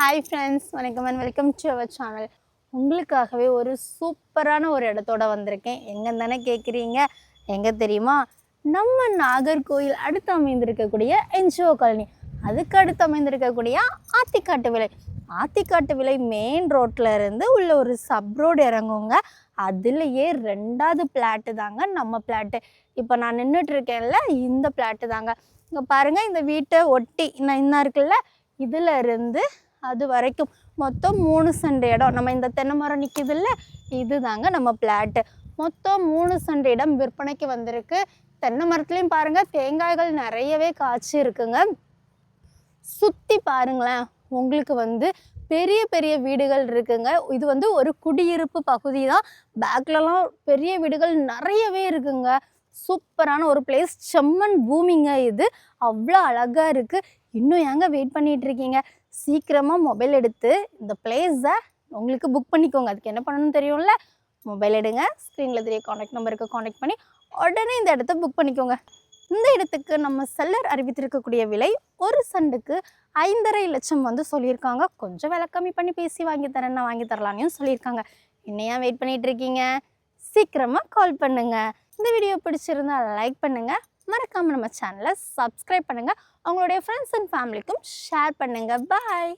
Hi friends, வணக்கம் and welcome to our channel. உங்களுக்காகவே ஒரு சூப்பரான ஒரு இடத்தோட வந்திருக்கேன். எங்கன்னு தானே கேட்குறீங்க? எங்கே தெரியுமா? நம்ம நாகர்கோயில் அடுத்து அமைந்திருக்கக்கூடிய என்ஜிஓ காலனி, அதுக்கு அடுத்து அமைந்திருக்கக்கூடிய ஆத்திக்காட்டு விலை. ஆத்திக்காட்டு விலை மெயின் ரோட்டில் இருந்து உள்ள ஒரு சப் ரோடு இறங்குங்க. அதுலேயே 2வது பிளாட்டு தாங்க நம்ம பிளாட்டு. இப்போ நான் நின்றுட்டு இருக்கேன்ல, இந்த பிளாட்டு தாங்க. இங்கே பாருங்கள், இந்த வீட்டை ஒட்டி இன்னும் இருக்குல்ல, இதில் இருந்து அது வரைக்கும் மொத்தம் 3 சென்ட் இடம். நம்ம இந்த தென்னை மரம் நிற்கிதுல்ல, இது தாங்க நம்ம பிளாட்டு. மொத்தம் 3 சென்ட் இடம் விற்பனைக்கு வந்திருக்கு. தென்னை மரத்துலேயும் பாருங்கள், தேங்காய்கள் நிறையவே காய்ச்சி இருக்குங்க. சுற்றி பாருங்களேன், உங்களுக்கு பெரிய பெரிய வீடுகள் இருக்குங்க. இது ஒரு குடியிருப்பு பகுதி தான். பேக்லலாம் பெரிய வீடுகள் நிறையவே இருக்குங்க. சூப்பரான ஒரு பிளேஸ், செம்மண் பூமிங்க. இது அவ்வளோ அழகாக இருக்குது. இன்னும் ஏங்க வெயிட் பண்ணிகிட்டு இருக்கீங்க? சீக்கிரமாக மொபைல் எடுத்து இந்த பிளேஸை உங்களுக்கு புக் பண்ணிக்கோங்க. அதுக்கு என்ன பண்ணணும்னு தெரியும்ல, மொபைல் எடுங்க, ஸ்க்ரீனில் தெரிய காண்டாக்ட் நம்பருக்கு காண்டாக்ட் பண்ணி உடனே இந்த இடத்த புக் பண்ணிக்கோங்க. இந்த இடத்துக்கு நம்ம செல்லர் அறிவித்திருக்கக்கூடிய விலை 1 சென்ட்டுக்கு 5.5 லட்சம் சொல்லியிருக்காங்க. கொஞ்சம் விலை கம்மி பண்ணி பேசி வாங்கி தரலான்னு சொல்லியிருக்காங்க. என்னையா வெயிட் பண்ணிகிட்டு இருக்கீங்க? சீக்கிரமாக கால் பண்ணுங்கள். இந்த வீடியோ பிடிச்சிருந்தா லைக் பண்ணுங்கள், மறக்காமல் நம்ம சேனலை சப்ஸ்கிரைப் பண்ணுங்கள், அவங்களுடைய ஃப்ரெண்ட்ஸ் அண்ட் ஃபேமிலிக்கும் ஷேர் பண்ணுங்கள். பாய்.